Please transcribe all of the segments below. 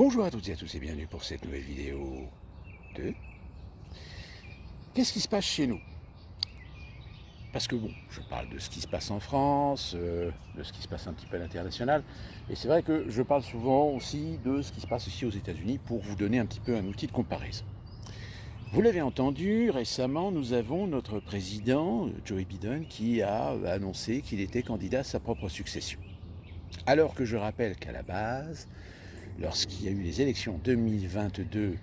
Bonjour à toutes et à tous et bienvenue pour cette nouvelle vidéo de Qu'est-ce qui se passe chez nous? Parce que bon, je parle de ce qui se passe en France, de ce qui se passe un petit peu à l'international, et c'est vrai que je parle souvent aussi de ce qui se passe ici aux États-Unis pour vous donner un petit peu un outil de comparaison. Vous l'avez entendu, récemment, nous avons notre président, Joe Biden, qui a annoncé qu'il était candidat à sa propre succession. Alors que je rappelle qu'à la base, lorsqu'il y a eu les élections 2022,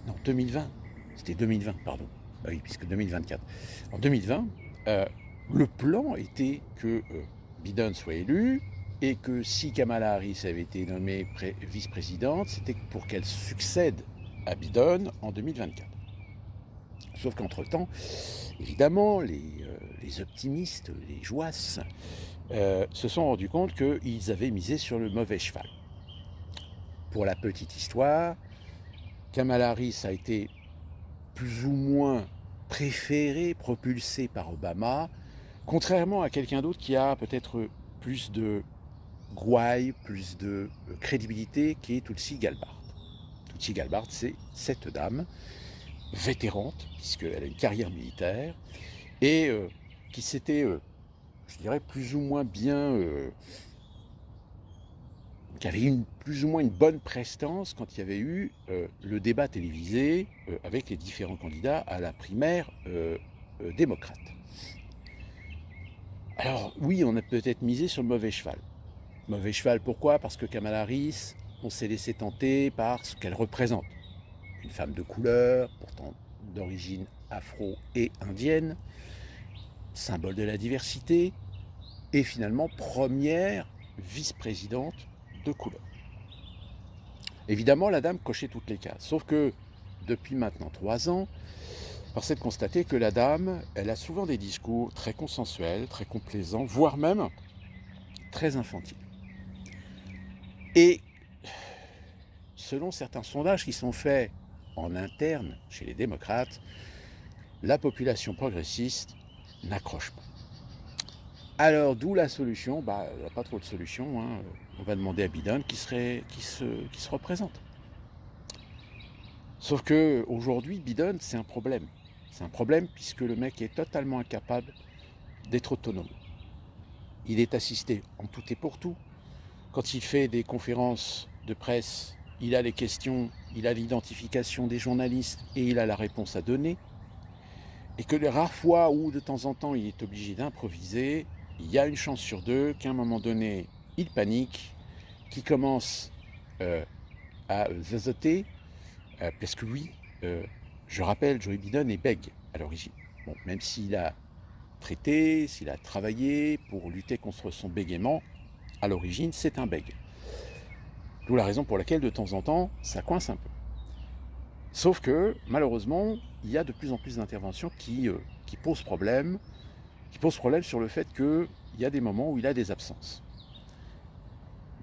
non 2020, c'était 2020, pardon, oui, puisque 2024. En 2020, le plan était que Biden soit élu et que si Kamala Harris avait été nommée vice-présidente, c'était pour qu'elle succède à Biden en 2024. Sauf qu'entre-temps, évidemment, les optimistes, les jouasses, se sont rendus compte qu'ils avaient misé sur le mauvais cheval. Pour la petite histoire, Kamala Harris a été plus ou moins préféré, propulsé par Obama, contrairement à quelqu'un d'autre qui a peut-être plus de gouaille, plus de crédibilité, qui est Tulsi Gabbard. Tulsi Gabbard, c'est cette dame, vétérante, puisqu'elle a une carrière militaire, et qui s'était, je dirais, plus ou moins bien... qui avait eu plus ou moins une bonne prestance quand il y avait eu le débat télévisé avec les différents candidats à la primaire démocrate. Alors oui, on a peut-être misé sur le mauvais cheval. Mauvais cheval, pourquoi? Parce que Kamala Harris, on s'est laissé tenter par ce qu'elle représente. Une femme de couleur, pourtant d'origine afro et indienne, symbole de la diversité, et finalement première vice-présidente de couleur. Évidemment, la dame cochait toutes les cases, sauf que depuis maintenant 3 ans, force est de constater que la dame, elle a souvent des discours très consensuels, très complaisants, voire même très infantiles. Et selon certains sondages qui sont faits en interne chez les démocrates, la population progressiste n'accroche pas. Alors, d'où la solution, il n'y a pas trop de solution, hein. On va demander à Biden qui se représente. Sauf que aujourd'hui, Biden, c'est un problème. C'est un problème puisque le mec est totalement incapable d'être autonome. Il est assisté en tout et pour tout. Quand il fait des conférences de presse, il a les questions, il a l'identification des journalistes et il a la réponse à donner. Et que les rares fois où de temps en temps il est obligé d'improviser, il y a une chance sur 2 qu'à un moment donné, il panique, qu'il commence à zazoter, parce que oui, je rappelle, Joe Biden est bègue à l'origine. Bon, même s'il a traité, s'il a travaillé pour lutter contre son bégaiement, à l'origine, c'est un bègue. D'où la raison pour laquelle, de temps en temps, ça coince un peu. Sauf que, malheureusement, il y a de plus en plus d'interventions qui posent problème, sur le fait qu'il y a des moments où il a des absences.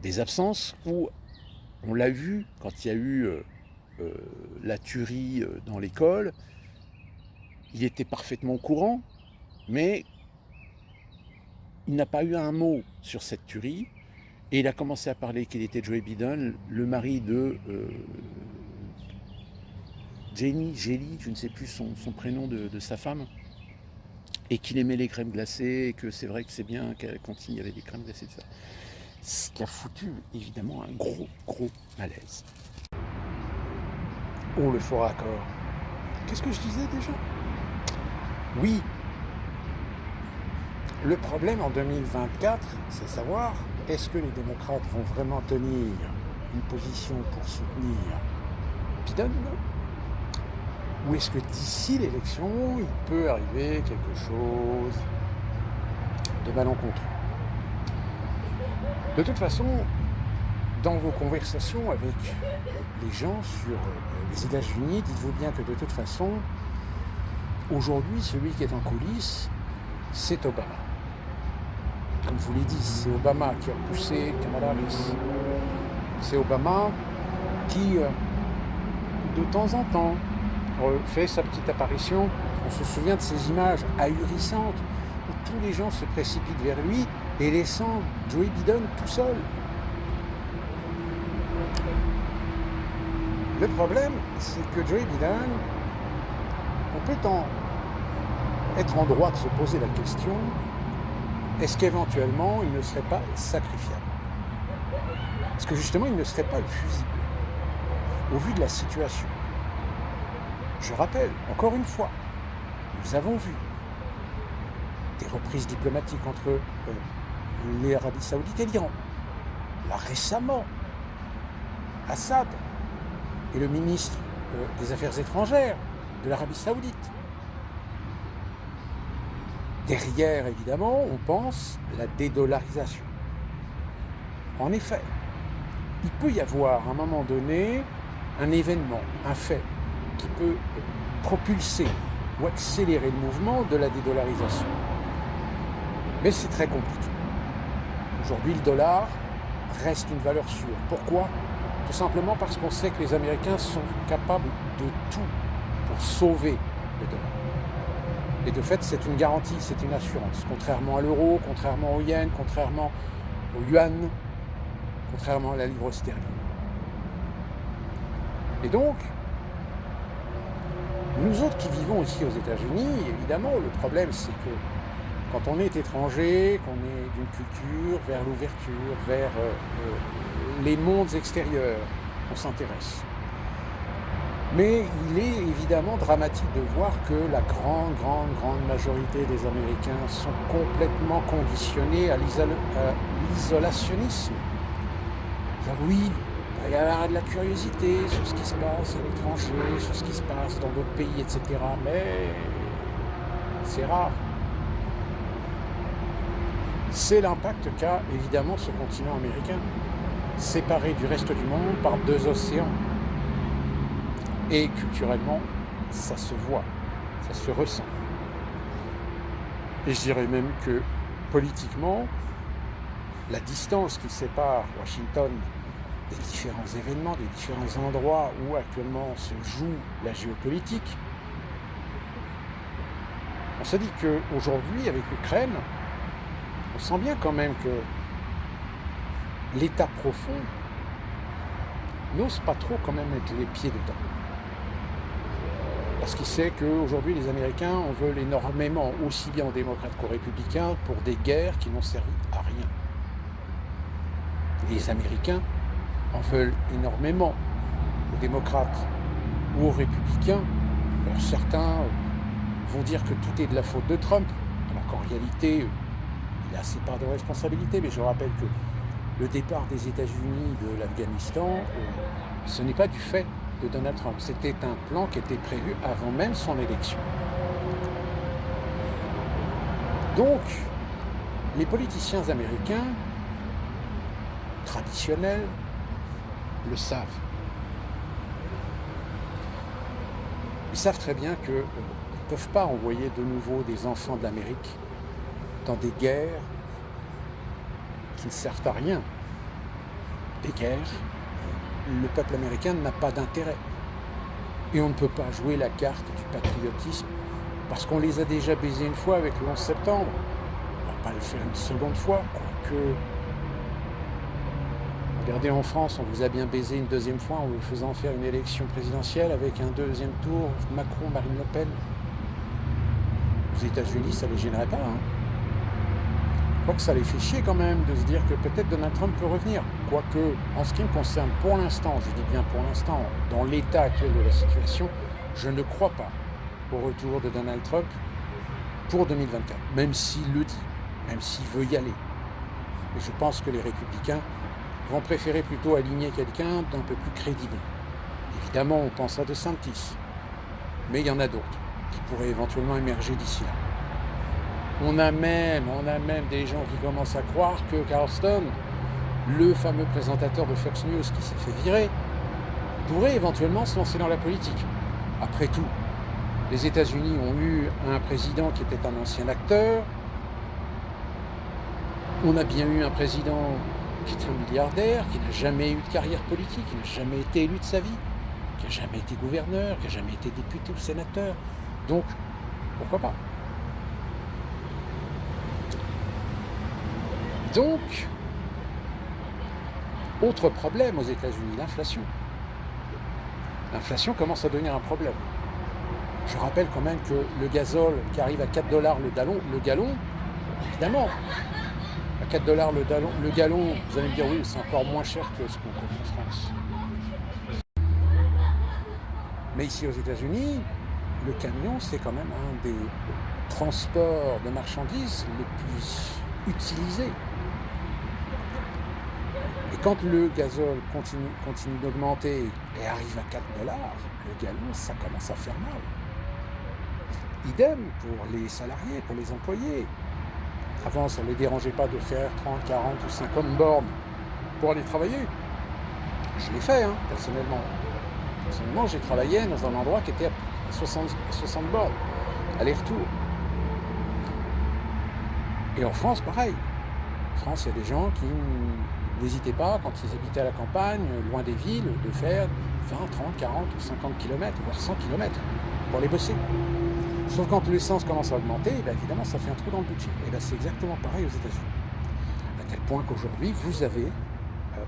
Des absences où, on l'a vu quand il y a eu la tuerie dans l'école, il était parfaitement au courant, mais il n'a pas eu un mot sur cette tuerie, et il a commencé à parler qu'il était Joe Biden, le mari de Jenny, je ne sais plus son prénom de sa femme, et qu'il aimait les crèmes glacées, et que c'est vrai que c'est bien qu'elle continue avec des crèmes glacées, tout ça. Ce qui a foutu évidemment un gros malaise. Oh, le fort accord. Qu'est-ce que je disais déjà? Oui, le problème en 2024, c'est savoir, est-ce que les démocrates vont vraiment tenir une position pour soutenir Biden? Ou est-ce que d'ici l'élection, il peut arriver quelque chose de malencontreux? De toute façon, dans vos conversations avec les gens sur les États-Unis, dites-vous bien que de toute façon, aujourd'hui, celui qui est en coulisses, c'est Obama. Comme je vous l'ai dit, c'est Obama qui a poussé Kamala Harris. C'est Obama qui, de temps en temps, fait sa petite apparition. On se souvient de ces images ahurissantes où tous les gens se précipitent vers lui et laissant Joe Biden tout seul. Le problème, c'est que Joe Biden, on peut être en droit de se poser la question, est-ce qu'éventuellement il ne serait pas sacrifiable? Est-ce que justement il ne serait pas le fusible au vu de la situation? Je rappelle, encore une fois, nous avons vu des reprises diplomatiques entre l'Arabie Saoudite et l'Iran. Là récemment, Assad et le ministre des Affaires étrangères de l'Arabie Saoudite. Derrière, évidemment, on pense la dédollarisation. En effet, il peut y avoir à un moment donné un événement, un fait, qui peut propulser ou accélérer le mouvement de la dédollarisation. Mais c'est très compliqué. Aujourd'hui, le dollar reste une valeur sûre. Pourquoi ? Tout simplement parce qu'on sait que les Américains sont capables de tout pour sauver le dollar. Et de fait, c'est une garantie, c'est une assurance. Contrairement à l'euro, contrairement au yen, contrairement au yuan, contrairement à la livre sterling. Et donc, nous autres qui vivons ici aux États-Unis, évidemment, le problème c'est que quand on est étranger, qu'on est d'une culture vers l'ouverture, vers les mondes extérieurs, on s'intéresse. Mais il est évidemment dramatique de voir que la grande majorité des Américains sont complètement conditionnés à l'isolationnisme. Oui, il y a de la curiosité sur ce qui se passe à l'étranger, sur ce qui se passe dans d'autres pays, etc. Mais c'est rare. C'est l'impact qu'a évidemment ce continent américain, séparé du reste du monde par 2 océans. Et culturellement, ça se voit, ça se ressent. Et je dirais même que politiquement, la distance qui sépare Washington des différents événements, des différents endroits où actuellement se joue la géopolitique, on se dit qu'aujourd'hui, avec l'Ukraine, on sent bien quand même que l'État profond n'ose pas trop quand même mettre les pieds dedans. Parce qu'il sait qu'aujourd'hui, les Américains en veulent énormément, aussi bien aux démocrates qu'aux républicains, pour des guerres qui n'ont servi à rien. Les Américains en veulent énormément aux démocrates ou aux républicains. Alors certains vont dire que tout est de la faute de Trump, alors qu'en réalité, il a ses parts de responsabilité. Mais je rappelle que le départ des États-Unis de l'Afghanistan, ce n'est pas du fait de Donald Trump. C'était un plan qui était prévu avant même son élection. Donc, les politiciens américains traditionnels le savent. Ils savent très bien qu'ils ne peuvent pas envoyer de nouveau des enfants de l'Amérique dans des guerres qui ne servent à rien. Des guerres, le peuple américain n'a pas d'intérêt. Et on ne peut pas jouer la carte du patriotisme parce qu'on les a déjà baisés une fois avec le 11 septembre. On ne va pas le faire une seconde fois, quoique... Regardez, en France, on vous a bien baisé une deuxième fois en vous faisant faire une élection présidentielle avec un deuxième tour Macron-Marine Le Pen. Aux États-Unis, ça ne les gênerait pas. Quoique ça les fait chier quand même de se dire que peut-être Donald Trump peut revenir. Quoique, en ce qui me concerne, pour l'instant, je dis bien pour l'instant, dans l'état actuel de la situation, je ne crois pas au retour de Donald Trump pour 2024, même s'il le dit, même s'il veut y aller. Et je pense que les républicains vont préférer plutôt aligner quelqu'un d'un peu plus crédible. Évidemment, on pense à DeSantis, mais il y en a d'autres qui pourraient éventuellement émerger d'ici là. On a même des gens qui commencent à croire que Carlson, le fameux présentateur de Fox News qui s'est fait virer, pourrait éventuellement se lancer dans la politique. Après tout, les États-Unis ont eu un président qui était un ancien acteur. On a bien eu un président qui est un milliardaire, qui n'a jamais eu de carrière politique, qui n'a jamais été élu de sa vie, qui n'a jamais été gouverneur, qui n'a jamais été député ou sénateur. Donc, pourquoi pas ? Donc, autre problème aux États-Unis, l'inflation. L'inflation commence à devenir un problème. Je rappelle quand même que le gazole qui arrive à 4 dollars le gallon, évidemment, à 4 dollars le gallon, vous allez me dire oui, c'est encore moins cher que ce qu'on connaît en France. Mais ici aux États-Unis, le camion, c'est quand même un des transports de marchandises les plus utilisés. Et quand le gazole continue d'augmenter et arrive à 4 dollars, le gallon, ça commence à faire mal. Idem pour les salariés, pour les employés. Avant, ça ne les dérangeait pas de faire 30, 40 ou 50 bornes pour aller travailler. Je l'ai fait, personnellement. Personnellement, j'ai travaillé dans un endroit qui était à 60 bornes, aller-retour. Et en France, pareil. En France, il y a des gens qui n'hésitaient pas, quand ils habitaient à la campagne, loin des villes, de faire 20, 30, 40 ou 50 km, voire 100 km pour aller bosser. Sauf quand l'essence commence à augmenter, évidemment, ça fait un trou dans le budget. Et là, c'est exactement pareil aux États-Unis. À tel point qu'aujourd'hui, vous avez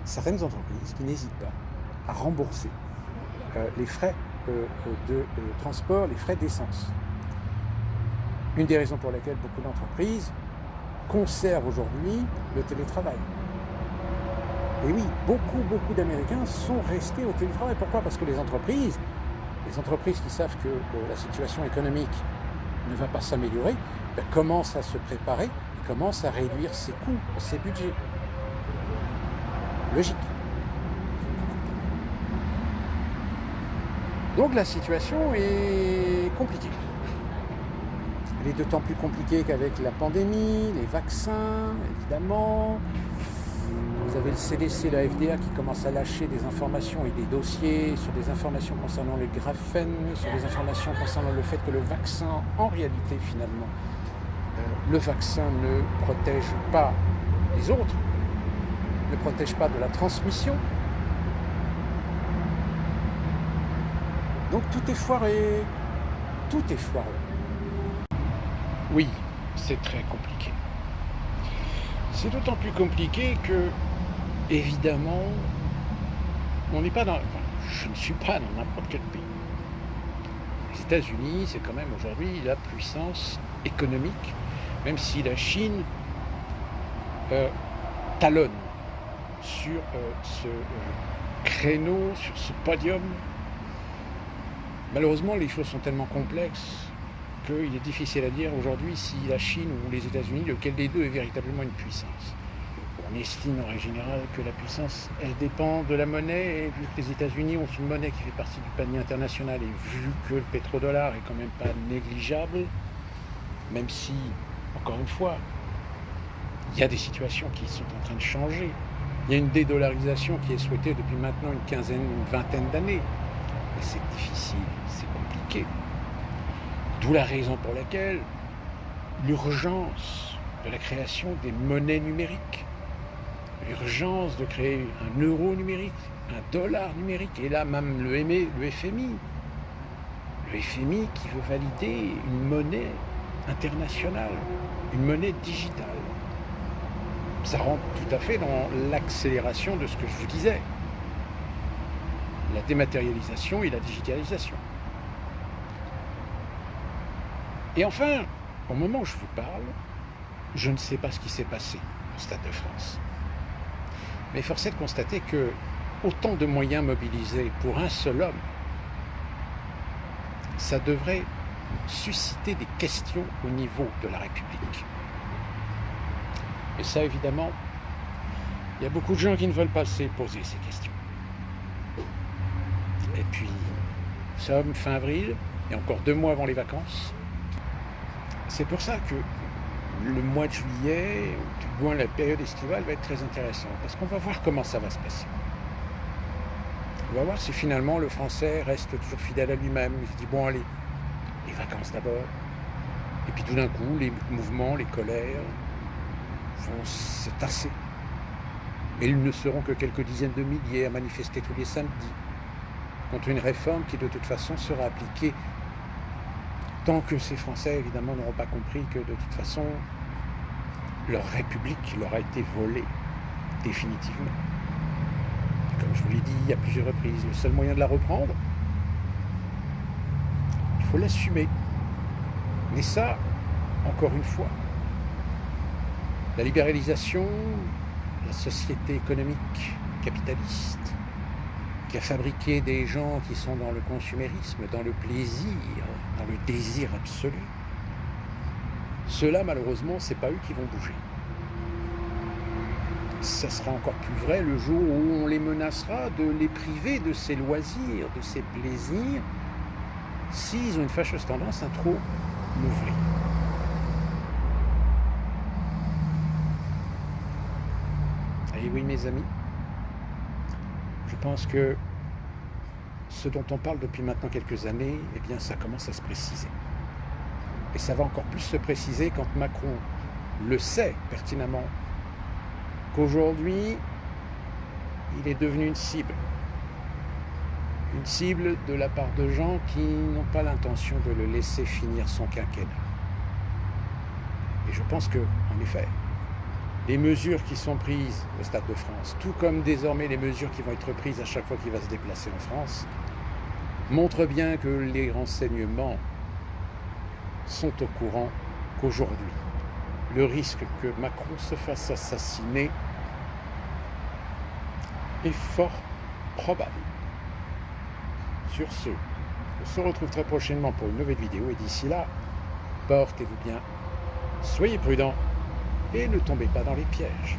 certaines entreprises qui n'hésitent pas à rembourser les frais de transport, les frais d'essence. Une des raisons pour lesquelles beaucoup d'entreprises conservent aujourd'hui le télétravail. Et oui, beaucoup d'Américains sont restés au télétravail. Pourquoi ? Parce que les entreprises qui savent que la situation économique ne va pas s'améliorer, commencent à se préparer et commencent à réduire ses coûts, ses budgets. Logique. Donc la situation est compliquée. Elle est d'autant plus compliquée qu'avec la pandémie, les vaccins, évidemment. Vous avez le CDC, la FDA qui commence à lâcher des informations et des dossiers sur des informations concernant les graphènes, sur des informations concernant le fait que le vaccin, en réalité, finalement, le vaccin ne protège pas les autres, ne protège pas de la transmission. Donc tout est foiré. Tout est foiré. Oui, c'est très compliqué. C'est d'autant plus compliqué que, évidemment, on n'est pas dans... Enfin, je ne suis pas dans n'importe quel pays. Les États-Unis, c'est quand même aujourd'hui la puissance économique, même si la Chine talonne sur ce créneau, sur ce podium. Malheureusement, les choses sont tellement complexes qu'il est difficile à dire aujourd'hui si la Chine ou les États-Unis, lequel des deux est véritablement une puissance. On estime en règle générale que la puissance, elle dépend de la monnaie, et vu que les États-Unis ont une monnaie qui fait partie du panier international, et vu que le pétrodollar est quand même pas négligeable, même si, encore une fois, il y a des situations qui sont en train de changer. Il y a une dédollarisation qui est souhaitée depuis maintenant une vingtaine d'années. Mais c'est difficile, c'est compliqué. D'où la raison pour laquelle l'urgence de la création des monnaies numériques, l'urgence de créer un euro numérique, un dollar numérique, et là même le FMI qui veut valider une monnaie internationale, une monnaie digitale. Ça rentre tout à fait dans l'accélération de ce que je vous disais, la dématérialisation et la digitalisation. Et enfin, au moment où je vous parle, je ne sais pas ce qui s'est passé au Stade de France. Mais force est de constater que autant de moyens mobilisés pour un seul homme, ça devrait susciter des questions au niveau de la République. Et ça, évidemment, il y a beaucoup de gens qui ne veulent pas se poser ces questions. Et puis, nous sommes fin avril, et encore 2 mois avant les vacances. C'est pour ça que le mois de juillet, ou du moins la période estivale, va être très intéressante, parce qu'on va voir comment ça va se passer. On va voir si finalement le Français reste toujours fidèle à lui-même. Il se dit, bon allez, les vacances d'abord. Et puis tout d'un coup, les mouvements, les colères vont se tasser. Et ils ne seront que quelques dizaines de milliers à manifester tous les samedis contre une réforme qui de toute façon sera appliquée tant que ces Français, évidemment, n'auront pas compris que de toute façon, leur République leur a été volée définitivement. Et comme je vous l'ai dit à plusieurs reprises, le seul moyen de la reprendre, faut l'assumer. Mais ça, encore une fois, la libéralisation, la société économique capitaliste, qui a fabriqué des gens qui sont dans le consumérisme, dans le plaisir, dans le désir absolu, ceux-là, malheureusement, c'est pas eux qui vont bouger. Ça sera encore plus vrai le jour où on les menacera de les priver de ces loisirs, de ces plaisirs, s'ils ont une fâcheuse tendance à trop l'ouvrir. Et oui, mes amis, je pense que ce dont on parle depuis maintenant quelques années, eh bien, ça commence à se préciser. Et ça va encore plus se préciser quand Macron le sait pertinemment qu'aujourd'hui, il est devenu une cible. Une cible de la part de gens qui n'ont pas l'intention de le laisser finir son quinquennat. Et je pense que, en effet, les mesures qui sont prises au Stade de France, tout comme désormais les mesures qui vont être prises à chaque fois qu'il va se déplacer en France, montrent bien que les renseignements sont au courant qu'aujourd'hui, le risque que Macron se fasse assassiner est fort probable. Sur ce, on se retrouve très prochainement pour une nouvelle vidéo et d'ici là, portez-vous bien, soyez prudents et ne tombez pas dans les pièges.